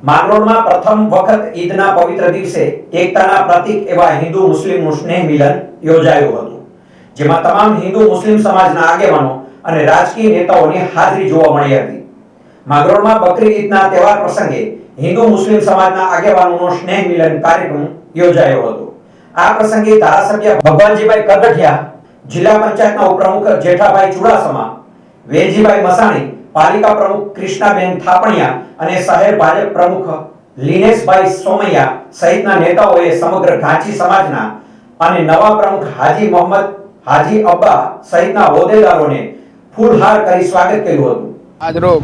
માંગરોળમાં પ્રથમ વખત ઈદના પવિત્ર દિવસે એકતાના પ્રતીક એવા હિન્દુ મુસ્લિમનું સ્નેહ મિલન યોજાયું હતું, જેમાં તમામ હિન્દુ મુસ્લિમ સમાજના આગેવાનો અને રાજકીય નેતાઓની હાજરી જોવા મળી હતી. માંગરોળમાં બકરી ઈદના તહેવાર પ્રસંગે હિન્દુ મુસ્લિમ સમાજના આગેવાનોનો સ્નેહ મિલન કાર્યક્રમ યોજાયો હતો. આ પ્રસંગે ધારાસભ્ય ભગવાનજીભાઈ કગઠિયા, જિલ્લા પંચાયતના ઉપપ્રમુખ જેઠાભાઈ ચુડાસમા, વેલજીભાઈ મસાણી, પાલિકા પ્રમુખ કૃષ્ણાબેન થાપણિયા અને શહેર ભાજપ પ્રમુખ લીનેશભાઈ સોમૈયા સહિતના નેતાઓએ સમગ્ર ઘાંચી સમાજના અને નવા પ્રમુખ હાજી મોહમ્મદ હાજી અબ્બા સહિતના હોદ્દેદારોને ફૂલહાર કરી સ્વાગત કર્યું હતું. આજરોજ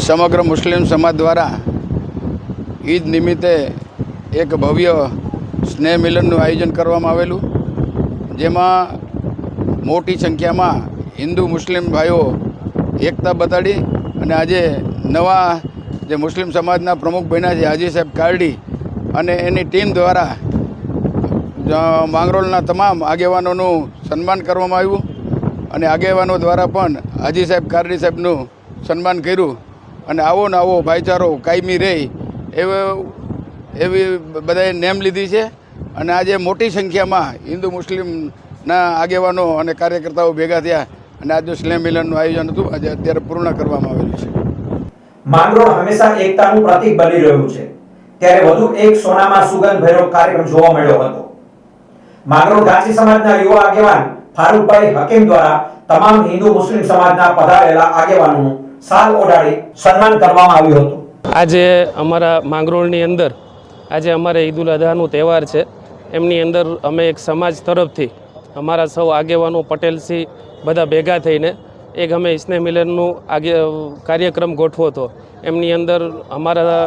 સમગ્ર મુસ્લિમ સમાજ દ્વારા ઈદ નિમિત્તે એક ભવ્ય સ્નેહ મિલનનું આયોજન કરવામાં આવેલું, જેમાં મોટી સંખ્યામાં હિન્દુ મુસ્લિમ ભાઈઓ એકતા બતાડી અને આજે નવા જે મુસ્લિમ સમાજના પ્રમુખ બન્યા છે હાજી સાહેબ કારડી અને એની ટીમ દ્વારા માંગરોળના તમામ આગેવાનોનું સન્માન કરવામાં આવ્યું અને આગેવાનો દ્વારા પણ હાજી સાહેબ કારડી સાહેબનું સન્માન કર્યું અને આવો ને આવો ભાઈચારો કાયમી રહે એવી બધાએ નેમ લીધી છે. અને આજે મોટી સંખ્યામાં હિન્દુ મુસ્લિમના આગેવાનો અને કાર્યકર્તાઓ ભેગા થયા અને આજનું સ્નેહ મિલનનું આયોજન હતું, આજે અત્યારે પૂર્ણ કરવામાં આવેલું છે. માંગરોળ હંમેશા એકતાનું પ્રતીક બની રહ્યું છે, ત્યારે વધુ એક સોનામાં સુગંધ ભર્યો કાર્યક્રમ જોવા મળ્યો હતો. માંગરોળ ઘાંચી સમાજના યુવા આગેવાન ફારૂકભાઈ હકીમ દ્વારા તમામ હિન્દુ મુસ્લિમ સમાજના પધારેલા આગેવાનોનું શાલ ઓઢાડી સન્માન કરવામાં આવ્યું હતું. આજે અમારા માંગરોળની અંદર આજે અમારે ઈદ ઉલ અઝહાનો તહેવાર છે. એમની અંદર અમે એક સમાજ તરફથી અમારા સૌ આગેવાનો પટેલસી બધા ભેગા થઈને એક અમે સ્નેહ મિલનનું કાર્યક્રમ ગોઠવો હતો. એમની અંદર અમારા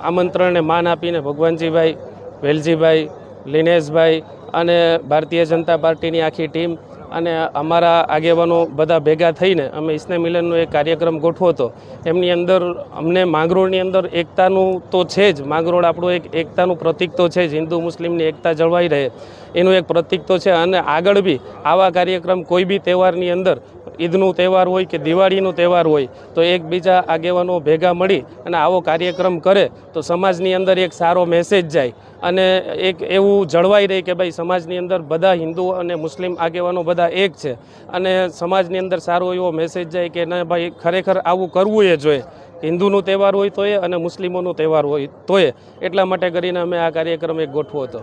આમંત્રણને માન આપીને ભગવાનજીભાઈ, વેલજીભાઈ, લીનેશભાઈ અને ભારતીય જનતા પાર્ટીની આખી ટીમ અને અમારા આગેવાનો બધા ભેગા થઈને અમે સ્નેહ મિલનનો એક કાર્યક્રમ ગોઠવો હતો. એમની અંદર અમને માંગરોળની અંદર એકતાનું તો છે જ, માંગરોળ આપણું એક એકતાનું પ્રતીક તો છે જ, હિન્દુ મુસ્લિમની એકતા જળવાઈ રહે એનું એક પ્રતીક તો છે. અને આગળ બી આવા કાર્યક્રમ કોઈ બી તહેવારની અંદર, ઈદનું તહેવાર હોય કે દિવાળીનું તહેવાર હોય, તો એકબીજા આગેવાનો ભેગા મળી અને આવો કાર્યક્રમ કરે તો સમાજની અંદર એક સારો મેસેજ જાય અને એક એવું જળવાઈ રહે કે ભાઈ સમાજની અંદર બધા હિન્દુ અને મુસ્લિમ આગેવાનો બધા એક છે અને સમાજની અંદર સારો એવો મેસેજ જાય કે ના ભાઈ ખરેખર આવું કરવું એ જોઈએ. હિન્દુનું તહેવાર હોય તો એ અને મુસ્લિમોનો તહેવાર હોય તો એ. એટલા માટે કરીને અમે આ કાર્યક્રમ એક ગોઠવો હતો.